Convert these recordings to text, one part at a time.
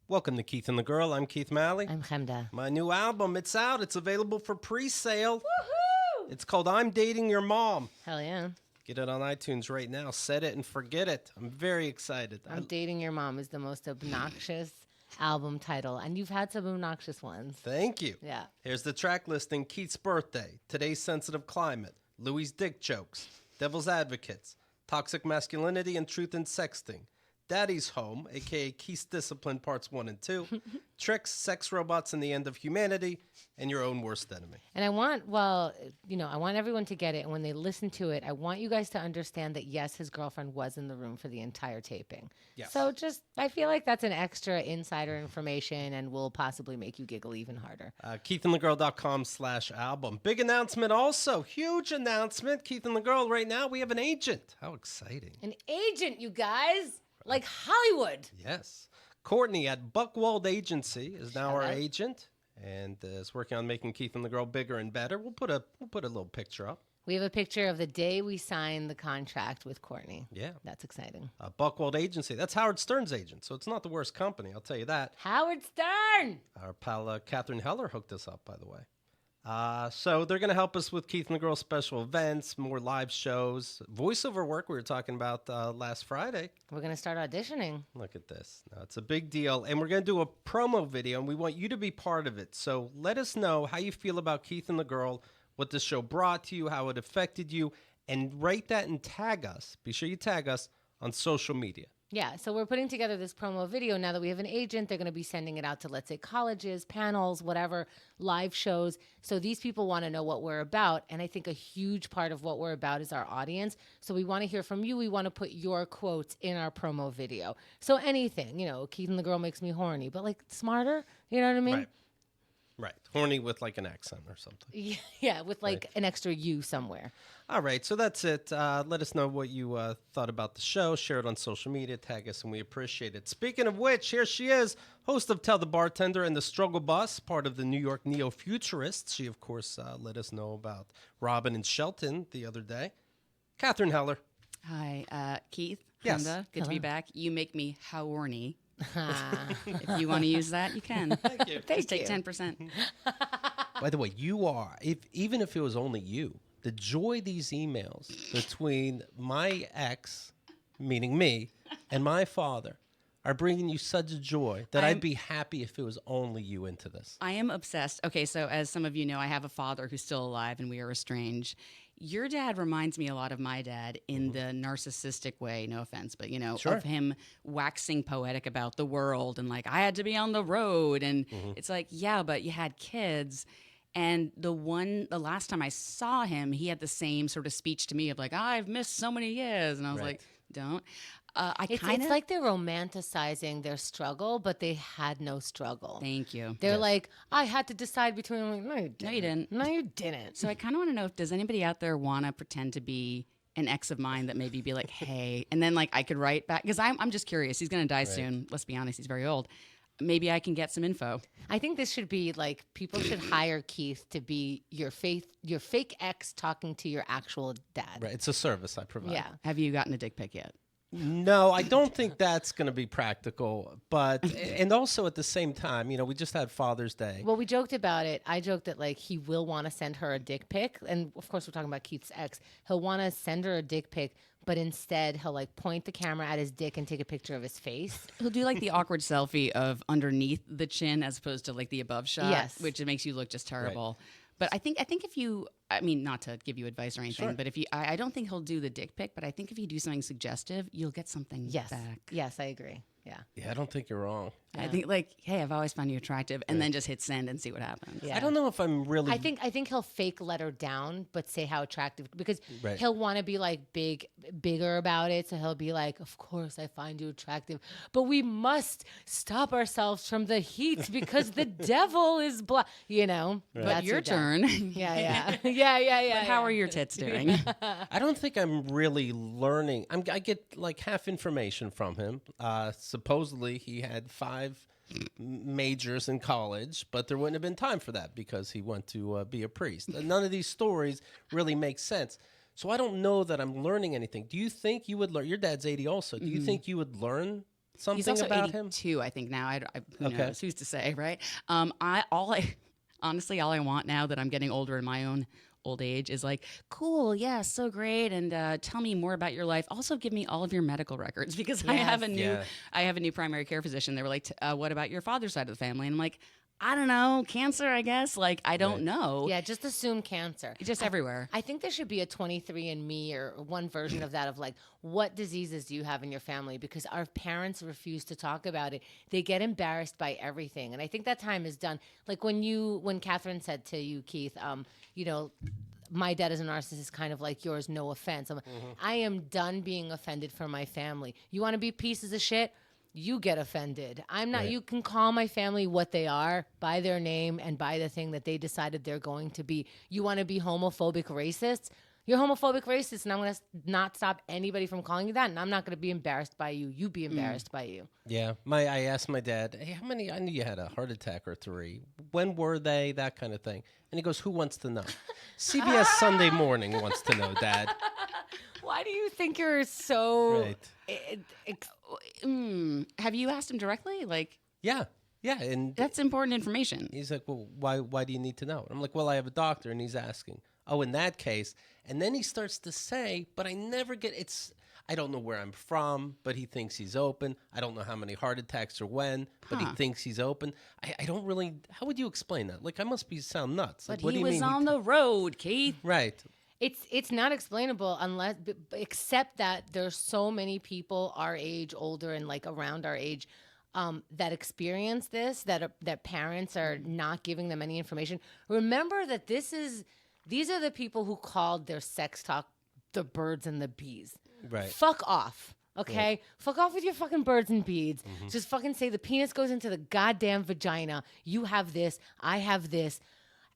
Welcome to Keith and the Girl. I'm Keith Malley. I'm Chemda. My new album, it's out. It's available for pre-sale. Woohoo! It's called I'm Dating Your Mom. Hell yeah. Get it on iTunes right now. Set it and forget it. I'm very excited. I'm Dating Your Mom is the most obnoxious album title, and you've had some obnoxious ones. Thank you. Yeah. Here's the track listing. Keith's Birthday, Today's Sensitive Climate, Louis' Dick Jokes, Devil's Advocates, Toxic Masculinity and Truth in Sexting, Daddy's Home, a.k.a. Keith's Discipline Parts 1 and 2, Tricks, Sex Robots, and the End of Humanity, and Your Own Worst Enemy. And I want, I want everyone to get it. And when they listen to it, I want you guys to understand that, yes, his girlfriend was in the room for the entire taping. Yes. So I feel like that's an extra insider information and will possibly make you giggle even harder. KeithandTheGirl.com/album. Big announcement also. Huge announcement. Keith and the Girl right now. We have an agent. How exciting. An agent, you guys. Like Hollywood. Yes. Courtney at Buckwald Agency is now our agent and is working on making Keith and the Girl bigger and better. We'll put a little picture up. We have a picture of the day we signed the contract with Courtney. Yeah. That's exciting. Buckwald Agency. That's Howard Stern's agent, so it's not the worst company, I'll tell you that. Howard Stern! Our pal Katharine hooked us up, by the way. So they're going to help us with Keith and the Girl special events, more live shows, voiceover work we were talking about last Friday. We're going to start auditioning. Look at this. Now, it's a big deal. And we're going to do a promo video, and we want you to be part of it. So let us know how you feel about Keith and the Girl, what the show brought to you, how it affected you, and write that and tag us. Be sure you tag us on social media. Yeah, so we're putting together this promo video. Now that we have an agent, they're going to be sending it out to, let's say, colleges, panels, whatever, live shows. So these people want to know what we're about. And I think a huge part of what we're about is our audience. So we want to hear from you. We want to put your quotes in our promo video. So anything, Keith and the Girl makes me horny, but like smarter, you know what I mean? Right. Horny with like an accent or something. Yeah, with like an extra U somewhere. All right, so that's it. Let us know what you thought about the show. Share it on social media, tag us, and we appreciate it. Speaking of which, here she is, host of Tell the Bartender and The Struggle Bus, part of the New York Neo-Futurists. She, of course, let us know about Robin and Shelton the other day. Katharine Heller. Hi, Keith. Yes. Good Hello. to be back. You make me horny. If you want to use that, you can. Thank you. Just take 10%. By the way, you are, even if it was only you, the joy these emails between my ex, meaning me, and my father are bringing you such joy that I'd be happy if it was only you into this. I am obsessed. Okay, so as some of you know, I have a father who's still alive and we are estranged. Your dad reminds me a lot of my dad in the narcissistic way, no offense, but of him waxing poetic about the world and like, I had to be on the road. And it's like, yeah, but you had kids. And the last time I saw him, he had the same sort of speech to me of like, I've missed so many years. And I was like, don't. It's like they're romanticizing their struggle, but they had no struggle. Thank you. They're like, I had to decide between. I'm like, no, you didn't. No, you didn't. No, you didn't. So I kind of want to know if does anybody out there want to pretend to be an ex of mine that maybe be like, hey, and then like I could write back because I'm just curious. He's gonna die soon. Let's be honest, he's very old. Maybe I can get some info. I think this should be like people should hire Keith to be your fake ex talking to your actual dad. Right, it's a service I provide. Yeah. Have you gotten a dick pic yet? No, I don't think that's going to be practical. But, and also at the same time, we just had Father's Day. Well, we joked about it. I joked that like he will want to send her a dick pic. And of course, we're talking about Keith's ex. He'll want to send her a dick pic, but instead he'll like point the camera at his dick and take a picture of his face. He'll do like the awkward selfie of underneath the chin as opposed to like the above shot, Yes. which it makes you look just terrible. But I think if you, I mean, not to give you advice or anything, but if you, I don't think he'll do the dick pic, but I think if you do something suggestive, you'll get something back. Yes, I agree. Yeah. Yeah, I don't think you're wrong. I think like, hey, I've always found you attractive, and then just hit send and see what happens. Yeah. I don't know if I'm really... I think he'll fake let her down, but say how attractive because Right. he'll want to be like bigger about it. So he'll be like, "Of course, I find you attractive, but we must stop ourselves from the heat because the devil is black." But That's your turn. Yeah. But how are your tits doing? I don't think I'm really learning. I get like half information from him. Supposedly he had 5 majors in college, but there wouldn't have been time for that because he went to be a priest. None of these stories really make sense. So I don't know that I'm learning anything. Do you think you would learn? Your dad's 80 also. Do you think you would learn something He's also about him? 82, I think now. Who Okay. knows? Who's to say, right? Honestly, all I want now that I'm getting older in my own old age is like, cool, yeah, so great, and tell me more about your life. Also, give me all of your medical records because I have a new, Yeah. I have a new primary care physician. They were like, what about your father's side of the family? And I'm like, I don't know, cancer, I guess. Like, I don't know. Yeah, just assume cancer. Just everywhere. I think there should be a 23andMe or one version of that of like, what diseases do you have in your family? Because our parents refuse to talk about it. They get embarrassed by everything. And I think that time is done. Like when Katharine said to you, Keith, you know, my dad is a narcissist, kind of like yours, no offense. I am done being offended for my family. You want to be pieces of shit? You get offended. I'm not. Right. You can call my family what they are by their name and by the thing that they decided they're going to be. You want to be homophobic racists? You're homophobic racist, and I'm going to not stop anybody from calling you that, and I'm not going to be embarrassed by you. You be embarrassed by you. Yeah. I asked my dad, hey, how many? I knew you had a heart attack or 3. When were they? That kind of thing. And he goes, who wants to know? CBS Sunday Morning wants to know, Dad. Why do you think you're so? Right. Have you asked him directly? Like, Yeah. Yeah. And that's important information. he's like, well, why do you need to know? And I'm like, well, I have a doctor, and he's asking. Oh, in that case. And then he starts to say, but I never get I don't know where I'm from, but he thinks he's open. I don't know how many heart attacks or when, but he thinks he's open. I don't really, how would you explain that? Like, I must sound nuts. Like, But what do he you was mean? on the road, Keith. Right. It's not explainable except that there's so many people our age, older, and like around our age, that experience this. That parents are not giving them any information. Remember that these are the people who called their sex talk the birds and the bees. Right. Fuck off. Okay? Fuck off with your fucking birds and bees. Just fucking say the penis goes into the goddamn vagina. You have this. I have this.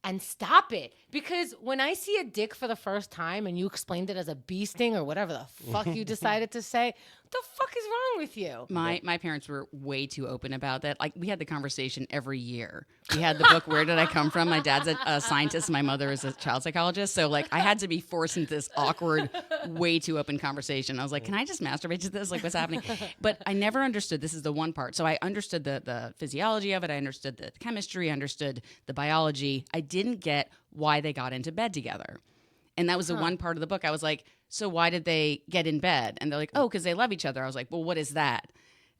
And stop it. Because when I see a dick for the first time and you explained it as a bee sting or whatever the fuck you decided to say, what the fuck is wrong with you? My parents were way too open about that. Like, we had the conversation every year. We had the book, Where Did I Come From? My dad's a scientist. My mother is a child psychologist. So, like, I had to be forced into this awkward, way too open conversation. I was like, can I just masturbate to this? Like, what's happening? But I never understood. This is the one part. So I understood the physiology of it. I understood the chemistry. I understood the biology. I didn't get why they got into bed together. And that was the one part of the book. I was like, so why did they get in bed? And they're like, oh, because they love each other. I was like, well, what is that?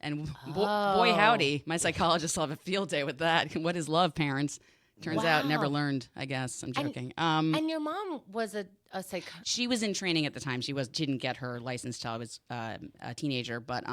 And boy, howdy, my psychologist will have a field day with that. What is love, parents? Turns out never learned, I guess. I'm joking. And your mom was a psychologist. She was in training at the time. She didn't get her license till I was a teenager. But,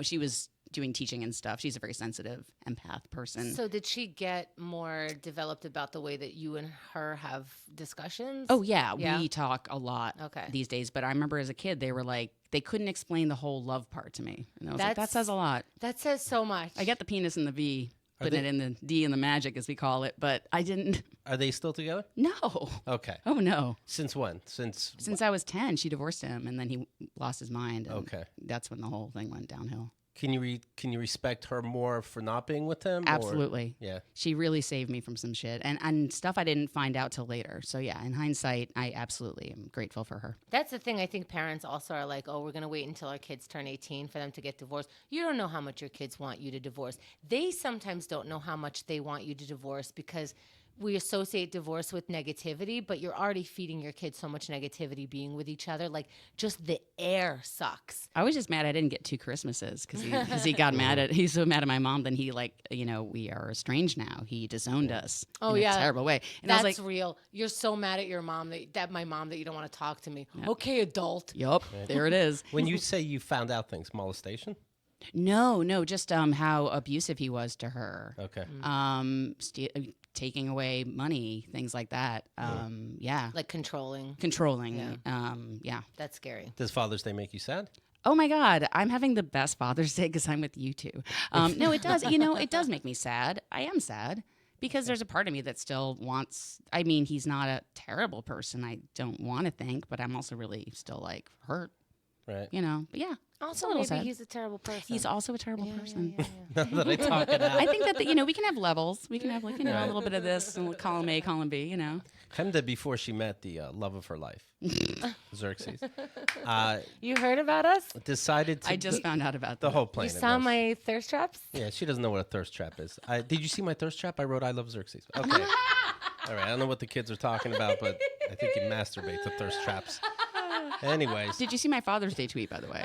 she was doing teaching and stuff. She's a very sensitive empath person. So did she get more developed about the way that you and her have discussions? Oh, yeah. We talk a lot Okay. these days. But I remember as a kid, they were like, they couldn't explain the whole love part to me. And I was like, that says a lot. That says so much. I get the penis and the V, putting it in the D and the magic, as we call it. But I didn't. Are they still together? No. Okay. Oh, no. Since when? Since I was 10, she divorced him, and then he lost his mind. And Okay. That's when the whole thing went downhill. Can you respect her more for not being with him? Absolutely. Yeah. She really saved me from some shit and stuff I didn't find out till later. So yeah, in hindsight, I absolutely am grateful for her. That's the thing. I think parents also are like, oh, we're going to wait until our kids turn 18 for them to get divorced. You don't know how much your kids want you to divorce. They sometimes don't know how much they want you to divorce because we associate divorce with negativity, but you're already feeding your kids so much negativity being with each other. Like, just the air sucks. I was just mad I didn't get 2 Christmases because he got mad at, he's so mad at my mom. Then he we are estranged now. He disowned us in a terrible way. And that's I was like, real. You're so mad at your mom that my mom that you don't want to talk to me. Yeah. Okay, adult. yup, there it is. When you say you found out things, molestation? No, just how abusive he was to her. Okay. Taking away money, things like that. Yeah. Like controlling. Yeah. That's scary. Does Father's Day make you sad? Oh my God, I'm having the best Father's Day because I'm with you two. No, it does. It does make me sad. I am sad because there's a part of me that still wants, he's not a terrible person. I don't want to think, but I'm also really still hurt. Right. You know, but yeah. Also, a little maybe sad. he's a terrible person. He's also a terrible person. Now that I talk it out. I think that, we can have levels. We can have, like, a little bit of this, and column A, column B, Hemda, before she met the love of her life, Xerxes, You heard about us? decided to... I just found out about the that. whole You planet saw knows. my thirst traps? Yeah, she doesn't know what a thirst trap is. Did you see my thirst trap? I wrote, I love Xerxes. Okay. All right, I don't know what the kids are talking about, but I think you masturbate to thirst traps. Anyways, Did you see my Father's Day tweet, by the way?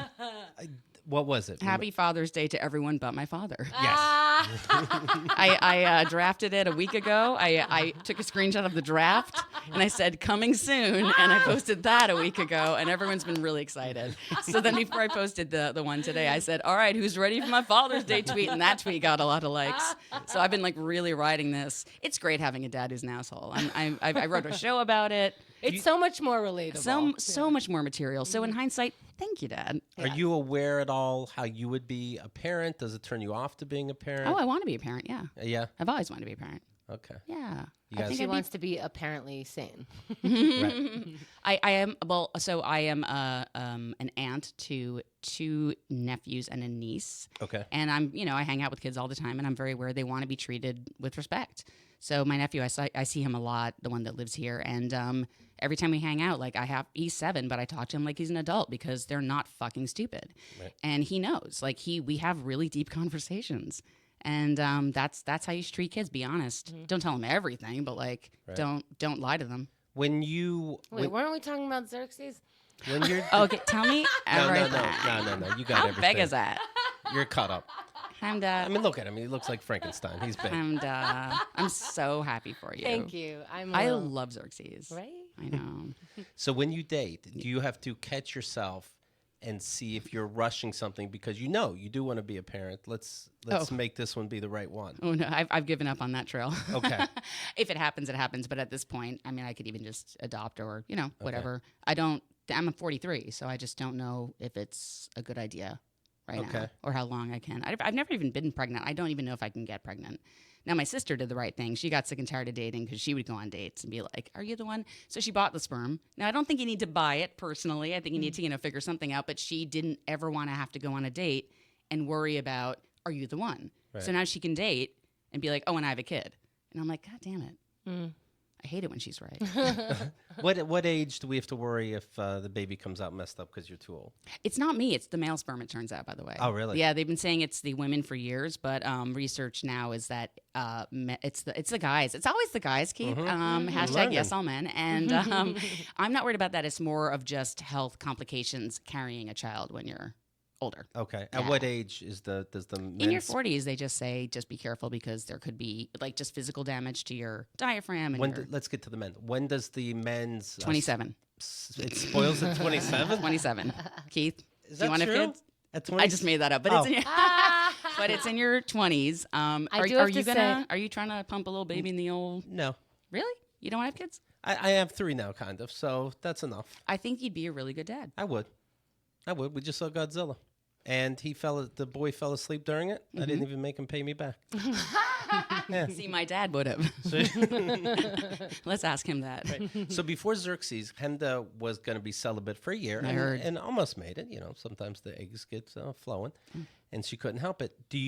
what was it? Happy Father's Day to everyone but my father. Yes. I drafted it a week ago. I took a screenshot of the draft and I said coming soon, and I posted that a week ago, and everyone's been really excited. So then before I posted the one today, I said, all right, who's ready for my Father's Day tweet? And that tweet got a lot of likes. So I've been like really riding this. It's great having a dad who's an asshole. I wrote a show about it. It's so much more relatable. So much more material. So in hindsight, thank you, Dad. Are you aware at all how you would be a parent? Does it turn you off to being a parent? Oh, I want to be a parent. Yeah. Yeah. I've always wanted to be a parent. Okay. Yeah. You guys- She wants to be apparently sane. Right. I am an aunt to 2 nephews and a niece. Okay. And I hang out with kids all the time, and I'm very aware they want to be treated with respect. So my nephew, I see him a lot, the one that lives here, and every time we hang out, he's 7, but I talk to him like he's an adult because they're not fucking stupid. Right. And he knows, we have really deep conversations. And that's how you should treat kids. Be honest. Don't tell them everything, but don't lie to them. When you... Wait, weren't we talking about Xerxes? when you're... Okay, tell me No. You got How everything. big is that? You're caught up. I'm I mean, look at him. He looks like Frankenstein. He's big. I'm so happy for you. Thank you. I love Xerxes. Right? I know. So when you date, do you have to catch yourself and see if you're rushing something because you do want to be a parent? Let's make this one be the right one. Oh no, I've given up on that trail. Okay. If it happens, it happens. But at this point, I mean, I could even just adopt or whatever. I'm 43, so I just don't know if it's a good idea right now or how long I can. I've never even been pregnant. I don't even know if I can get pregnant. Now, my sister did the right thing. She got sick and tired of dating because she would go on dates and be like, are you the one? So she bought the sperm. Now, I don't think you need to buy it personally. I think you need to, figure something out. But she didn't ever want to have to go on a date and worry about, are you the one? Right. So now she can date and be like, oh, and I have a kid. And I'm like, God damn it. I hate it when she's right. What age do we have to worry if the baby comes out messed up because you're too old? It's not me. It's the male sperm, it turns out, by the way. Oh, really? Yeah, they've been saying it's the women for years, but research now is that it's the guys. It's always the guys, Keith. Hashtag Learning. yes, all men. And I'm not worried about that. It's more of just health complications carrying a child when you're older. Okay. At what age does the In your 40s, they just say just be careful because there could be just physical damage to your diaphragm. And let's get to the men. When does the men's 27. It spoils at 27? 27. Keith, Is do you that want to true? have kids? At 20? I just made that up, but it's in your but it's in your 20s. Are you trying to pump a little baby in the old? No. Really? You don't want to have kids? I have 3 now, kind of, so that's enough. I think you'd be a really good dad. I would. We just saw Godzilla. And the boy fell asleep during it. I didn't even make him pay me back. Yeah. See, my dad would have. Let's ask him that. Right. So before Xerxes, Hemda was going to be celibate for a year and almost made it. Sometimes the eggs get flowing, and she couldn't help it. Did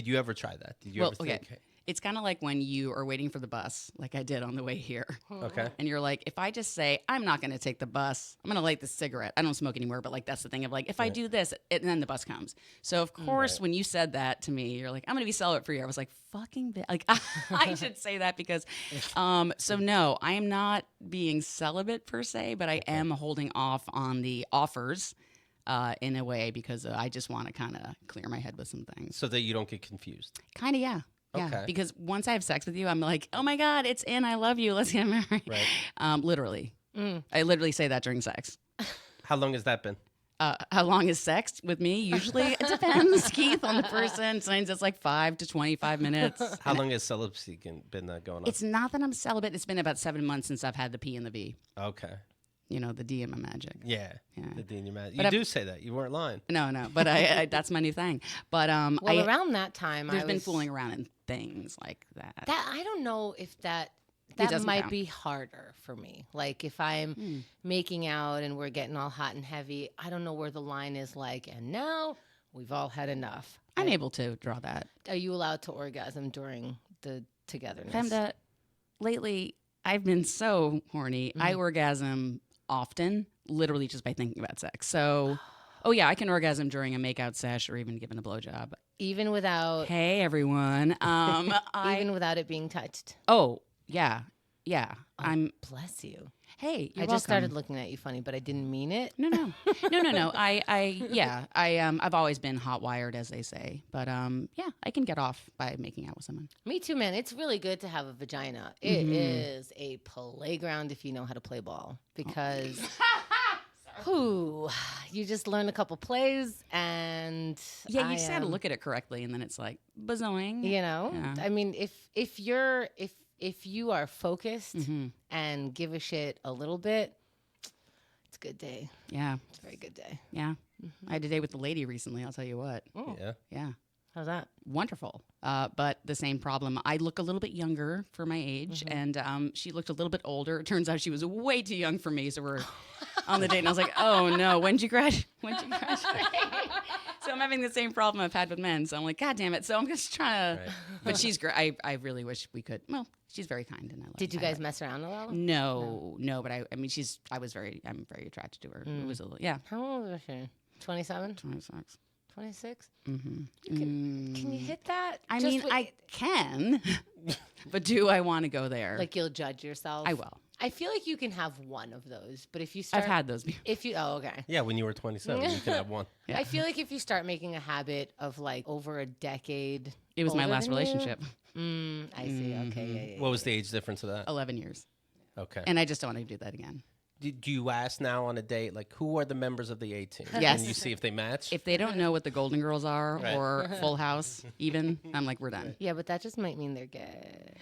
you ever try that? Did you ever think? Okay. It's kind of like when you are waiting for the bus, like I did on the way here. Okay. And you're like, if I just say, I'm not going to take the bus, I'm going to light the cigarette. I don't smoke anymore, but that's the thing of if I do this, and then the bus comes. So, of course, when you said that to me, you're like, I'm going to be celibate for a year. I was like, fucking I should say that because, so no, I am not being celibate per se, but I am holding off on the offers. In a way, because I just want to kind of clear my head with some things. So that you don't get confused. Kind of, yeah. Yeah, Okay. because once I have sex with you, I'm like, oh my God, it's in. I love you. Let's get married. Right. Literally. I literally say that during sex. How long has that been? How long is sex with me? Usually it depends, Keith, on the person. Sometimes it's 5 to 25 minutes. How long has celibacy been going on? It's not that I'm celibate. It's been about 7 months since I've had the P and the V. Okay. The D in my magic. Yeah. Yeah. The D in your magic. You do say that. You weren't lying. No, but I that's my new thing. But around that time, there's been fooling around in things like that. I don't know if that That doesn't might count. be harder for me. Like if I'm making out and we're getting all hot and heavy, I don't know where the line is like, and now we've all had enough. I'm able to draw that. Are you allowed to orgasm during the togetherness? Femda, lately, I've been so horny. I orgasm often, literally just by thinking about sex. So, oh yeah, I can orgasm during a makeout sesh or even given a blowjob. Even without Hey everyone. even without it being touched. Oh yeah. Bless you. Hey, you're I just welcome. started looking at you funny, but I didn't mean it. No. I've always been hot wired, as they say. But yeah, I can get off by making out with someone. Me too, man. It's really good to have a vagina. It is a playground if you know how to play ball because you just learn a couple plays and Yeah, you just got to look at it correctly, and then it's like bazoing. You know, Yeah. I mean, if you are focused and give a shit a little bit, it's a good day. Yeah, It's a very good day. yeah. I had a day with the lady recently. I'll tell you what. Yeah. Yeah. How's that? Wonderful. But the same problem. I look a little bit younger for my age, and she looked a little bit older. It turns out she was way too young for me. So we're on the date, and I was like, oh no, when'd you graduate? So I'm having the same problem I've had with men. So I'm like, God damn it. So I'm just trying to, but she's great. I really wish we could. Well, she's very kind, and I like. Did you guys mess around a little? No, but I mean, I'm very attracted to her. It was a little, yeah. How old was she? 27? 26. 26? Can you hit that? I Just mean, I can, but do I want to go there? like you'll judge yourself. I will. I feel like you can have one of those, but if you start, I've had those before. okay. Yeah, when you were 27, you can have one. Yeah. I feel like if you start making a habit of like over a decade, It was my older last than you- relationship, I see. Okay. Yeah. What was the age difference of that? 11 years. Okay. And I just don't want to do that again. Do you ask now on a date, like, who are the members of the A team? Yes. And you see if they match? If they don't know what the Golden Girls are Right. or Full House, even, I'm like, we're done. Yeah, but that just might mean they're gay.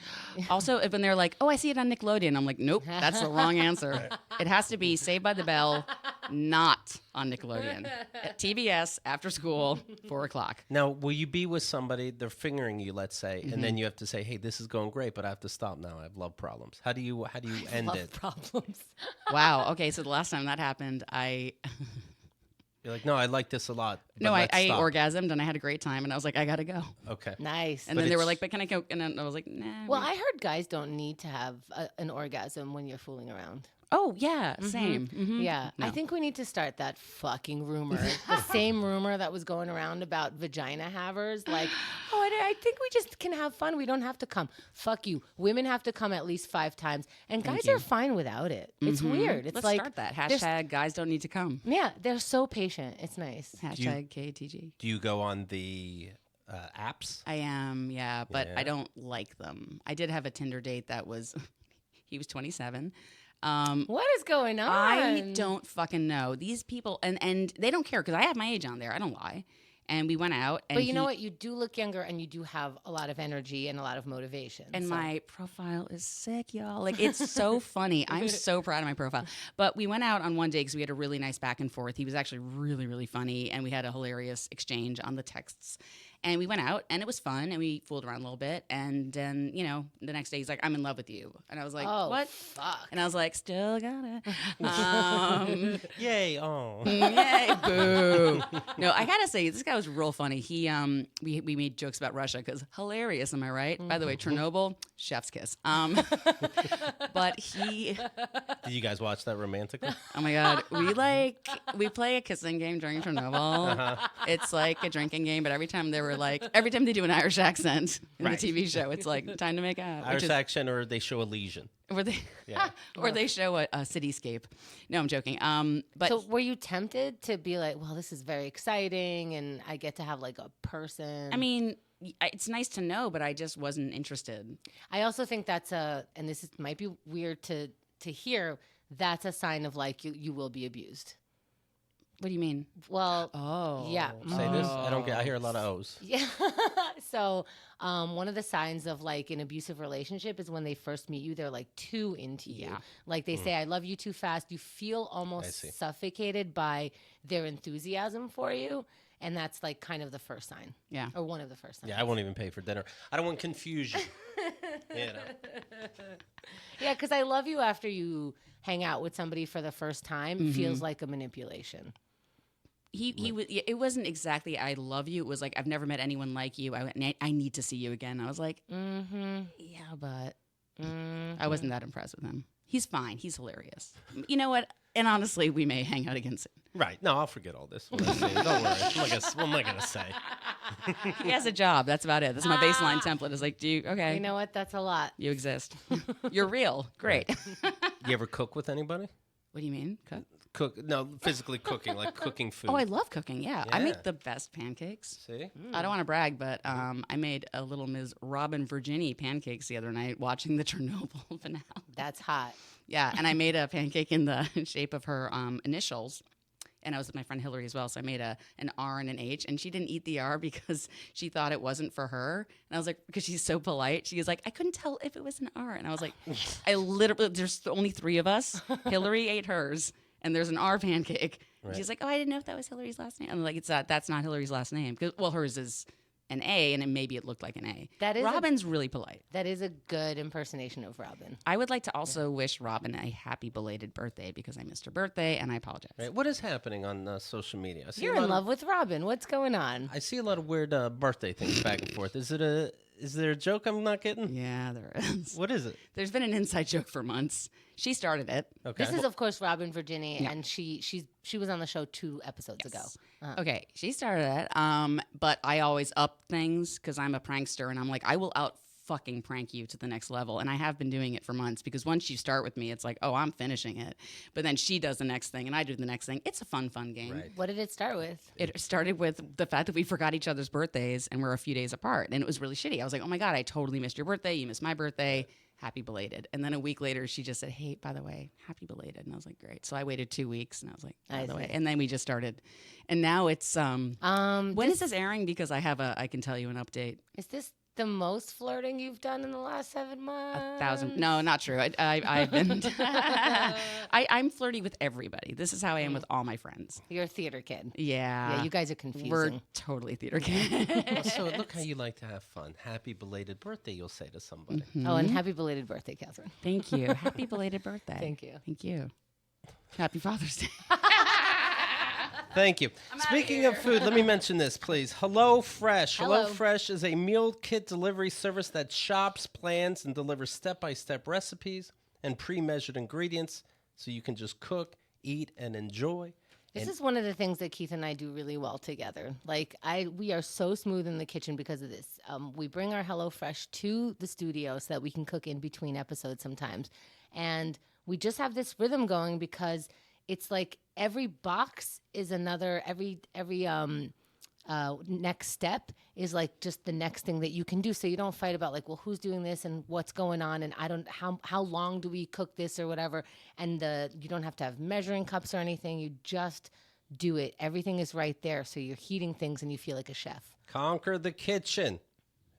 Also, when they're like, oh, I see it on Nickelodeon, I'm like, nope, that's the wrong answer. It has to be Saved by the Bell, not on Nickelodeon. At TBS, after school, 4 o'clock. Now, will you be with somebody, they're fingering you, let's say, and then you have to say, hey, this is going great, but I have to stop now. I have love problems. How do you end Love it? problems. Wow. Okay, so the last time that happened, You're like, no, I like this a lot. But I let's stop. orgasmed and I had a great time, and I was like, I gotta go. Okay. Nice. And But then they were it's- like, but can I go? And then I was like, nah. Well, I heard guys don't need to have an orgasm when you're fooling around. Oh yeah, same. Mhm. Yeah, No. I think we need to start that fucking rumor. The same rumor that was going around about vagina havers. Like, oh, I think we just can have fun. We don't have to come. Fuck you. Women have to come at least 5 times, and guys are fine without it. It's weird. It's Let's like start that there's- hashtag. Guys don't need to come. Yeah, they're so patient. It's nice. Hashtag KATG. Do you go on the apps? I am, yeah, but Yeah. I don't like them. I did have a Tinder date that was, he was 27. What is going on? I don't fucking know. These people, and they don't care because I have my age on there. I don't lie. And we went out. And But you know what? You do look younger, and you do have a lot of energy and a lot of motivation. And so- my profile is sick, y'all. Like, it's so funny. I'm so proud of my profile. But we went out on one day because we had a really nice back and forth. He was actually really, really funny. And we had a hilarious exchange on the texts. And we went out, and it was fun. And we fooled around a little bit. And then, the next day he's like, I'm in love with you. And I was like, oh, what? Fuck. And I was like, still got it. Yay! Oh. Yay, boo. No, I gotta say, this guy was real funny. He we made jokes about Russia because hilarious, am I right? By the way, Chernobyl, chef's kiss. But he, Did you guys watch that romantically? oh my god, we play a kissing game during Chernobyl. It's like a drinking game, but every time they do an Irish accent in Right. the TV show, it's like time to make out. Irish accent, or they show a lesion? Or they, Yeah. or they show a cityscape. No, I'm joking. But So were you tempted to be like, well, this is very exciting, and I get to have like a person? I mean, it's nice to know, but I just wasn't interested. I also think that's and this might be weird to hear. That's a sign of like you will be abused. What do you mean? Well, Oh, yeah. Say this? I don't get. I hear a lot of O's. Yeah. So one of the signs of like an abusive relationship is when they first meet you, they're like too into you. Yeah. Like they say, I love you too fast. You feel I almost see. suffocated by their enthusiasm for you. And that's like kind of the first sign. Yeah. Or one of the first signs. Yeah, I won't even pay for dinner. I don't want confusion. You know. Yeah, because I love you after you hang out with somebody for the first time feels like a manipulation. It wasn't exactly I love you. It was like I've never met anyone like you. I need to see you again. I was like, yeah, but I wasn't that impressed with him. He's fine. He's hilarious. You know what? And honestly, we may hang out again soon. Right. No, I'll forget all this. When I see it. Don't worry. What am I going to say? He has a job. That's about it. That's my baseline template. Is like, okay? You know what? That's a lot. You exist. You're real. Great. You ever cook with anybody? What do you mean? Cook? No, physically cooking, like cooking food. Oh, I love cooking. Yeah. I Yeah. make the best pancakes. See? I don't want to brag, but I made a little Ms. Robin Virginie pancakes the other night watching the Chernobyl finale. That's hot. Yeah, and I made a pancake in the shape of her initials. And I was with my friend Hillary as well, so I made an R and an H, and she didn't eat the R because she thought it wasn't for her. And I was like, because she's so polite, she was like, I couldn't tell if it was an R. And I was like, I literally, there's only 3 of us. Hillary ate hers, and there's an R pancake. Right. She's like, oh, I didn't know if that was Hillary's last name. I'm like, that's not Hillary's last name. Well, hers is an A, and maybe it looked like an A. That is Robin's really polite. That is a good impersonation of Robin. I would like to also wish Robin a happy belated birthday because I missed her birthday, and I apologize. Right. What is happening on social media? I see You're in love with Robin. What's going on? I see a lot of weird birthday things back and forth. Is there a joke I'm not getting? Yeah, there is. What is it? There's been an inside joke for months. She started it. Okay. This is, of course, Robin Virginie, and she was on the show 2 episodes ago. Okay, she started it. But I always up things because I'm a prankster, and I'm like, I will out fucking prank you to the next level. And I have been doing it for months because once you start with me, it's like, oh, I'm finishing it. But then she does the next thing, and I do the next thing. It's a fun game. Right. What did it start with? It started with the fact that we forgot each other's birthdays and we're a few days apart. And it was really shitty. I was like, oh my God, I totally missed your birthday. You missed my birthday. Happy belated. And then a week later, she just said, hey, by the way, happy belated. And I was like, great. So I waited 2 weeks and I was like, by the way. And then we just started. And now it's, when is this airing? Because I can tell you an update. Is this the most flirting you've done in the last 7 months? 1,000. No, not true. I've been, I'm flirty with everybody. This is how I am with all my friends. You're a theater kid. Yeah. Yeah, you guys are confusing. We're totally theater kids. Well, so look how you like to have fun. Happy belated birthday, you'll say to somebody. Oh, and happy belated birthday, Katharine. Thank you. Happy belated birthday. Thank you. Thank you. Happy Father's Day. Thank you. Speaking of food, let me mention this, please. Hello Fresh. Hello. Fresh is a meal kit delivery service that shops, plans, and delivers step-by-step recipes and pre-measured ingredients so you can just cook, eat, and enjoy. This is one of the things that Keith and I do really well together. Like we are so smooth in the kitchen because of this. We bring our HelloFresh to the studio so that we can cook in between episodes sometimes. And we just have this rhythm going because it's like every box is another, every next step is like just the next thing that you can do. So you don't fight about like, well, who's doing this and what's going on and how long do we cook this or whatever. And you don't have to have measuring cups or anything. You just do it. Everything is right there. So you're heating things and you feel like a chef. Conquer the kitchen.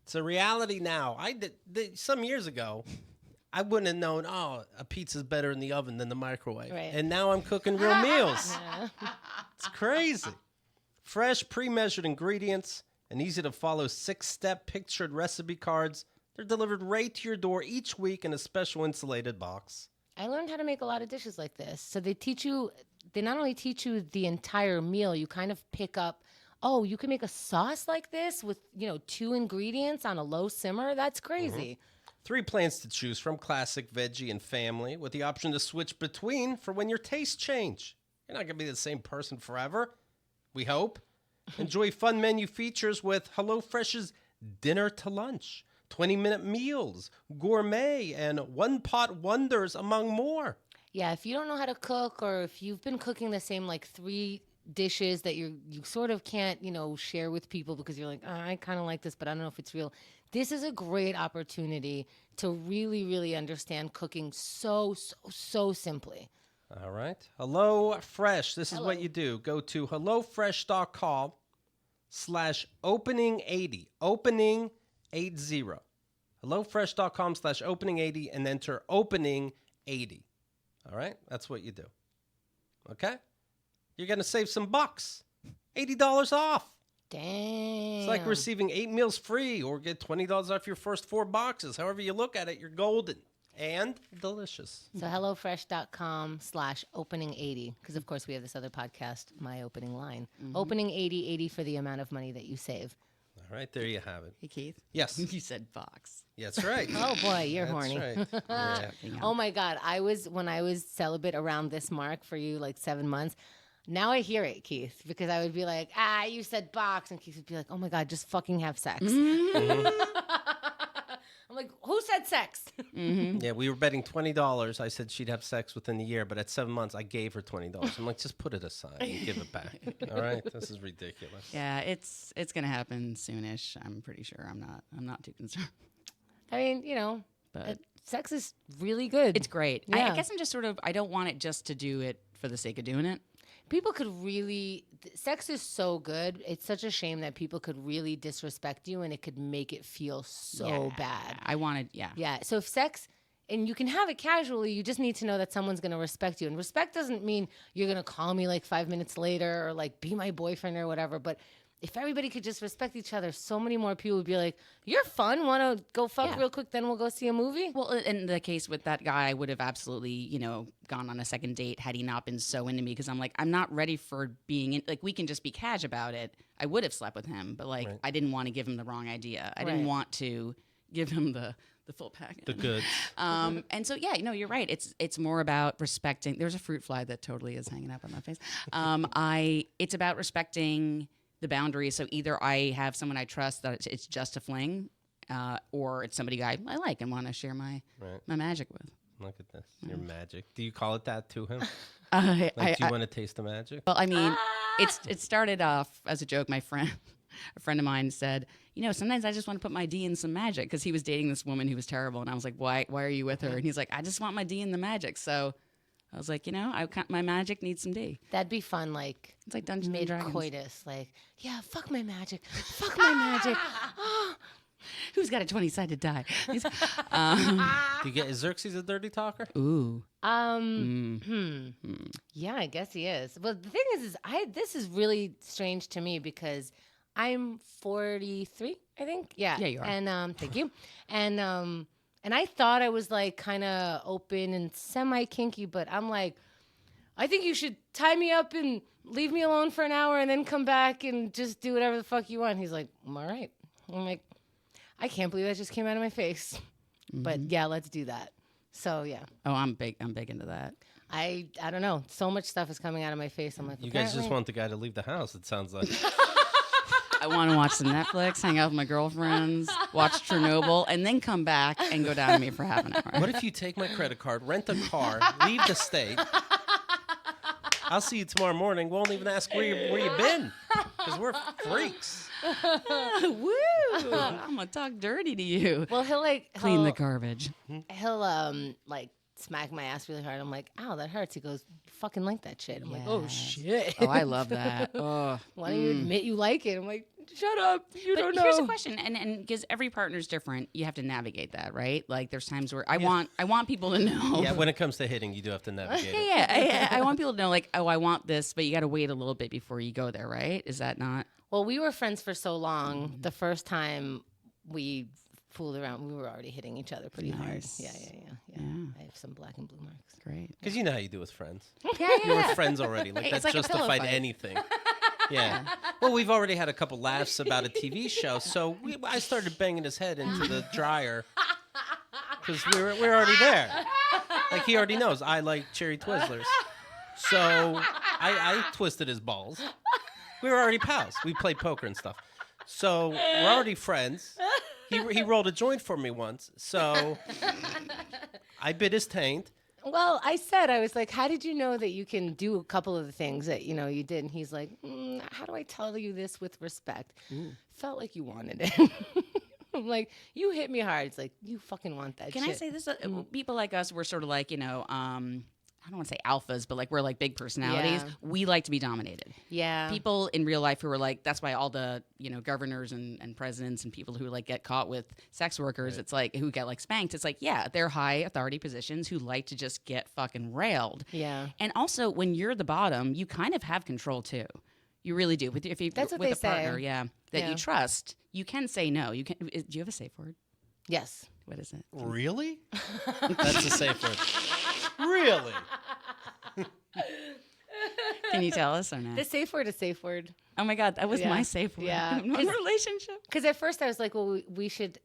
It's a reality now. I did some years ago. I wouldn't have known, a pizza's better in the oven than the microwave. Right. And now I'm cooking real meals. It's crazy. Fresh, pre-measured ingredients and easy-to-follow 6-step pictured recipe cards. They're delivered right to your door each week in a special insulated box. I learned how to make a lot of dishes like this. So they not only teach you the entire meal, you kind of pick up, you can make a sauce like this with, 2 ingredients on a low simmer. That's crazy. 3 plans to choose from: classic, veggie, and family, with the option to switch between for when your tastes change. You're not going to be the same person forever, we hope. Enjoy fun menu features with HelloFresh's Dinner to Lunch, 20-minute meals, gourmet, and one-pot wonders, among more. Yeah, if you don't know how to cook or if you've been cooking the same like 3 dishes that you sort of can't, share with people because you're like, I kind of like this, but I don't know if it's real. This is a great opportunity to really, really understand cooking so simply. All right. Hello Fresh. This is what you do. Go to HelloFresh.com/opening80. Opening80. HelloFresh.com/opening80 and enter opening80. All right? That's what you do. Okay? You're going to save some bucks. $80 off. Dang. It's like receiving 8 meals free or get $20 off your first 4 boxes. However you look at it, you're golden and delicious. So HelloFresh.com/opening80, because of course we have this other podcast, My Opening Line. Opening 80 for the amount of money that you save. All right, there you have it. Hey, Keith. Yes. You said box. Yeah, that's right. Oh boy, you're That's horny. right. Yeah. Oh my God, when I was celibate around this mark for you, like 7 months. Now I hear it, Keith, because I would be like, you said box. And Keith would be like, oh my God, just fucking have sex. I'm like, who said sex? Yeah, we were betting $20. I said she'd have sex within the year, but at 7 months, I gave her $20. I'm like, just put it aside and give it back. All right, this is ridiculous. Yeah, it's gonna happen soonish. I'm pretty sure. I'm not too concerned. I mean, But sex is really good. it's great. Yeah. I guess I'm just sort of. I don't want it just to do it for the sake of doing it. People could really, sex is so good. It's such a shame that people could really disrespect you and it could make it feel so bad. I wanted. Yeah. Yeah. So if sex, and you can have it casually, you just need to know that someone's going to respect you. And respect doesn't mean you're going to call me like 5 minutes later or like be my boyfriend or whatever. But if everybody could just respect each other, so many more people would be like, you're fun. Want to go fuck real quick? Then we'll go see a movie. Well, in the case with that guy, I would have absolutely, gone on a second date had he not been so into me, because I'm like, I'm not ready for being in, like, we can just be cash about it. I would have slept with him, but like, I didn't want to give him the wrong idea. I didn't want to give him the full package. The goods. And so, you're right. It's more about respecting. There's a fruit fly that totally is hanging up on my face. It's about respecting the boundaries. So either I have someone I trust that it's just a fling, or it's somebody I like and want to share my magic with. Look at this. Your magic. Do you call it that to him? Do Do you want to taste the magic? Well, I mean, it started off as a joke. A friend of mine said, sometimes I just want to put my D in some magic, because he was dating this woman who was terrible. And I was like, why are you with her? And he's like, I just want my D in the magic. So I was like, my magic needs some D. That'd be fun, like It's like Dungeons and Dragons. mid-coitus. Like, yeah, fuck my magic. Fuck my magic. Who's got a 20-sided die? Do you get, is Xerxes a dirty talker? Ooh. Yeah, I guess he is. But the thing is this is really strange to me, because I'm 43, I think. Yeah. Yeah, you are. And thank you. And I thought I was like kind of open and semi-kinky, but I'm like, I think you should tie me up and leave me alone for an hour and then come back and just do whatever the fuck you want. He's like, all right. I'm like, I can't believe that just came out of my face. But yeah, let's do that. So yeah. Oh, I'm big into that. I don't know. So much stuff is coming out of my face. I'm like, You guys just want the guy to leave the house, it sounds like. I want to watch some Netflix, hang out with my girlfriends, watch Chernobyl, and then come back and go down to me for half an hour. What if you take my credit card, rent a car, leave the state? I'll see you tomorrow morning. Won't even ask where you've been, because we're freaks. Woo! I'm gonna talk dirty to you. well, he'll Clean the garbage. He'll like smack my ass really hard. I'm like, ow, that hurts. He goes, fucking like that shit. I'm like, oh Yes. shit. Oh, I love that. Oh. Why don't you admit you like it? I'm like, shut up. You don't know. Here's a question, and because every partner's different, you have to navigate that, right? Like there's times where I want people to know. Yeah, when it comes to hitting, you do have to navigate it. Yeah. I want people to know, like, oh, I want this, but you got to wait a little bit before you go there, right? Is that not? Well, we were friends for so long. The first time we fooled around, we were already hitting each other pretty hard. Nice. Yeah. I have some black and blue marks. Great. Because you know how you do with friends. Yeah. You were friends already. Like, It's that like a pillow justified fight. anything. Yeah. Well, we've already had a couple laughs about a TV show, so I started banging his head into the dryer because we're already there. Like, he already knows I like cherry Twizzlers. So I twisted his balls. We were already pals. We played poker and stuff. So we're already friends. He rolled a joint for me once, so I bit his taint. Well, I was like, how did you know that you can do a couple of the things that, you did? And he's like, how do I tell you this with respect? Felt like you wanted it. I'm like, you hit me hard. It's like, you fucking want that Can shit. I say this? People like us, we're sort of like, I don't want to say alphas, but like we're like big personalities. Yeah. We like to be dominated. Yeah. People in real life who are like, that's why all the, governors and presidents and people who like get caught with sex workers, Right. it's like, who get like spanked. It's like, yeah, they're high authority positions who like to just get fucking railed. Yeah. And also when you're the bottom, you kind of have control too. You really do. If you That's what with they a partner, say. that Yeah. you trust, you can say no. You can. Do you have a safe word? Yes. What is it? Really? That's a safe word. Really? Can you tell us or not? The safe word is safe word. Oh my God, that was Yeah. my safe word. Yeah. in one relationship. Because at first I was like, well, we should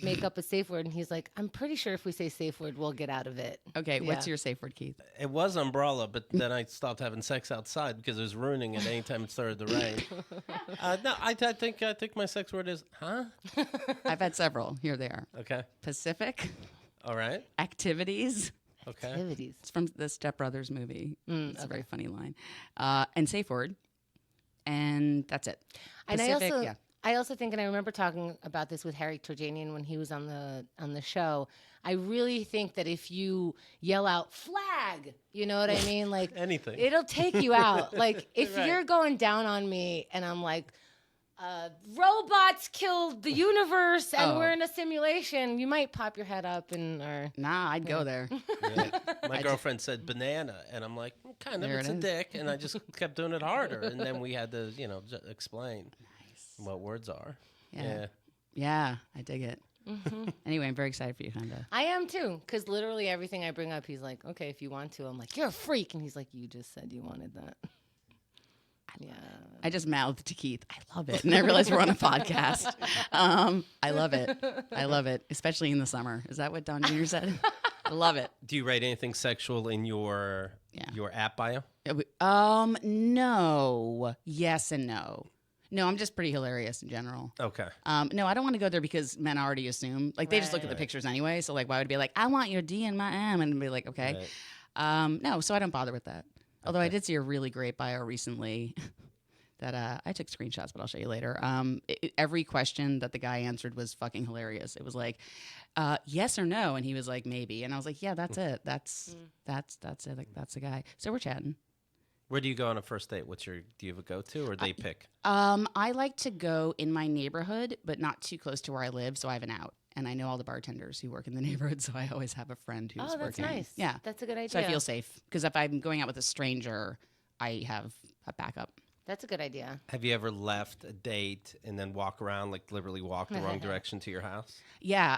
make up a safe word, and he's like, I'm pretty sure if we say safe word, we'll get out of it. Okay, what's Yeah. your safe word, Keith? It was umbrella, but then I stopped having sex outside because it was ruining it anytime it started to rain. No, I think my sex word is, huh? I've had several. Here they are. Okay. Pacific, All right. activities. Okay. Activities. It's from the Step Brothers movie. It's a very funny line. And safe word. And that's it. And Pacific, I also think, and I remember talking about this with Harry Turjanian when he was on the show. I really think that if you yell out "flag," you know what I mean, like Anything. it'll take you out. Like if Right. you're going down on me and I'm like, robots killed the universe and Oh. we're in a simulation, you might pop your head up and or Nah, I'd go there. Yeah. My girlfriend said banana, and I'm like, kind of, There it's it a is. dick, and I just kept doing it harder, and then we had to, explain what words are. Yeah. Yeah, I dig it. Anyway, I'm very excited for you, Honda. I am too, because literally everything I bring up, he's like, okay, if you want to. I'm like, you're a freak. And he's like, you just said you wanted that. Yeah. I just mouthed to Keith. I love it. And I realized we're on a podcast. I love it. I love it, especially in the summer. Is that what Don Jr. said? I love it. Do you write anything sexual in your app bio? No. Yes and no. No, I'm just pretty hilarious in general. Okay. No, I don't want to go there because men already assume. Like, they just look at the Right. pictures anyway. So, like, why would it be like, I want your D and my M? And be like, okay. Right. No, so I don't bother with that. Although I did see a really great bio recently that I took screenshots, but I'll show you later. Every question that the guy answered was fucking hilarious. It was like, yes or no, and he was like, maybe, and I was like, yeah, that's it. That's it. Like, that's the guy. So we're chatting. Where do you go on a first date? Do you have a go-to, or they pick? I like to go in my neighborhood, but not too close to where I live, so I have an out. And I know all the bartenders who work in the neighborhood, so I always have a friend who's working. Oh, that's nice. Yeah. That's a good idea. So I feel safe. Because if I'm going out with a stranger, I have a backup. That's a good idea. Have you ever left a date and then walk around, like literally walk the wrong direction to your house? Yeah,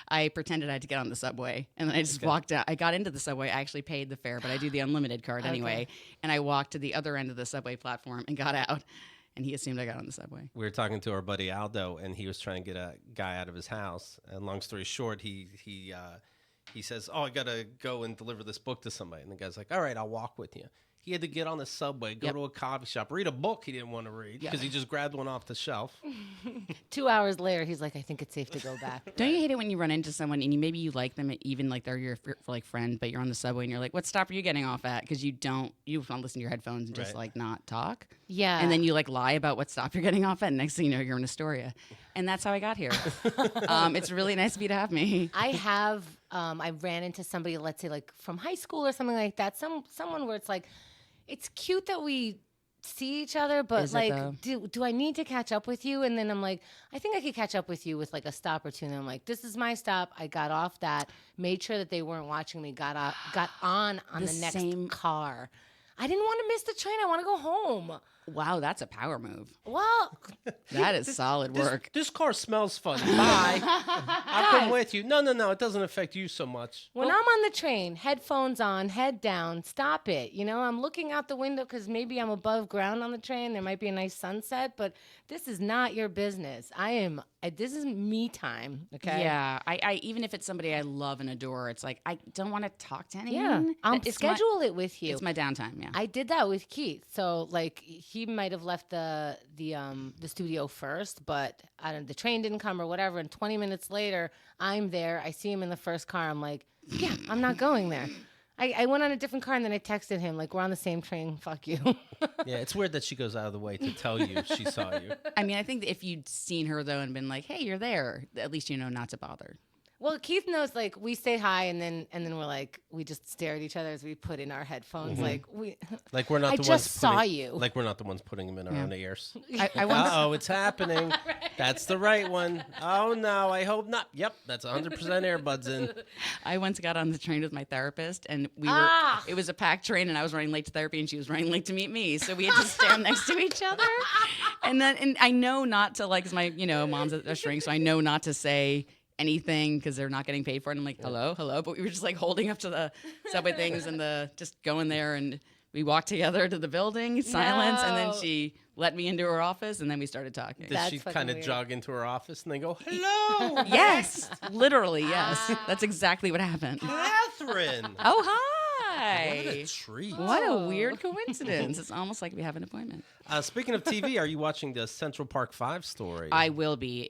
I pretended I had to get on the subway, and then I just walked out. I got into the subway. I actually paid the fare, but I do the unlimited card anyway. And I walked to the other end of the subway platform and got out. And he assumed I got on the subway. We were talking to our buddy Aldo, and he was trying to get a guy out of his house. And long story short, he says, "Oh, I gotta go and deliver this book to somebody." And the guy's like, "All right, I'll walk with you." He had to get on the subway, go to a coffee shop, read a book he didn't want to read because he just grabbed one off the shelf. 2 hours later, he's like, I think it's safe to go back. Don't you hate it when you run into someone and maybe you like them, even like they're your like friend, but you're on the subway and you're like, "What stop are you getting off at?" Because you want to listen to your headphones and just Right. like not talk. Yeah. And then you like lie about what stop you're getting off at. And next thing you know, you're in Astoria. And that's how I got here. It's really nice of you to have me. I have, I ran into somebody, let's say like from high school or something like that. Someone where it's like, it's cute that we see each other, but Is it, like, though? do I need to catch up with you? And then I'm like, I think I could catch up with you with like a stop or two. And I'm like, this is my stop. I got off that, made sure that they weren't watching me, got on The the next same- car. I didn't want to miss the train. I want to go home. Wow, that's a power move. Well, That is solid work. This car smells funny. Bye. I'll come Guys. with you. No, it doesn't affect you so much. when I'm on the train, headphones on, head down, stop it. You know, I'm looking out the window because maybe I'm above ground on the train. There might be a nice sunset, but this is not your business. This is me time. Okay. Yeah, I even if it's somebody I love and adore, it's like I don't want to talk to Yeah. anyone. I'll It's schedule it with you. It's my downtime. Yeah. I did that with Keith. So like he might have left the studio first, but the train didn't come or whatever. And 20 minutes later, I'm there. I see him in the first car. I'm like, yeah, I'm not going there. I went on a different car and then I texted him like, we're on the same train. Fuck you. Yeah, it's weird that she goes out of the way to tell you she saw you. I mean, I think that if you'd seen her though and been like, "Hey, you're there," at least you know not to bother. Well, Keith knows. Like, we say hi, and then we're like, we just stare at each other as we put in our headphones. Like we're not. I the just saw you. Like we're not the ones putting them in our own ears. I once, Oh, it's happening. Right. That's the right one. Oh no, I hope not. Yep, that's 100% earbuds in. I once got on the train with my therapist, and it was a packed train, and I was running late to therapy, and she was running late to meet me. So we had to stand next to each other. And I know not to, like, 'cause my, mom's a shrink, so I know not to say anything because they're not getting paid for it. And I'm like, hello. But we were just like holding up to the subway things and just going there, and we walked together to the building, silence, and then she let me into her office, and then we started talking. Did she kind of jog into her office and they go, hello? Yes, literally, yes. That's exactly what happened. Katharine. Oh, hi. What a treat. What a weird coincidence. It's almost like we have an appointment. Speaking of TV, are you watching the Central Park 5 story? I will be.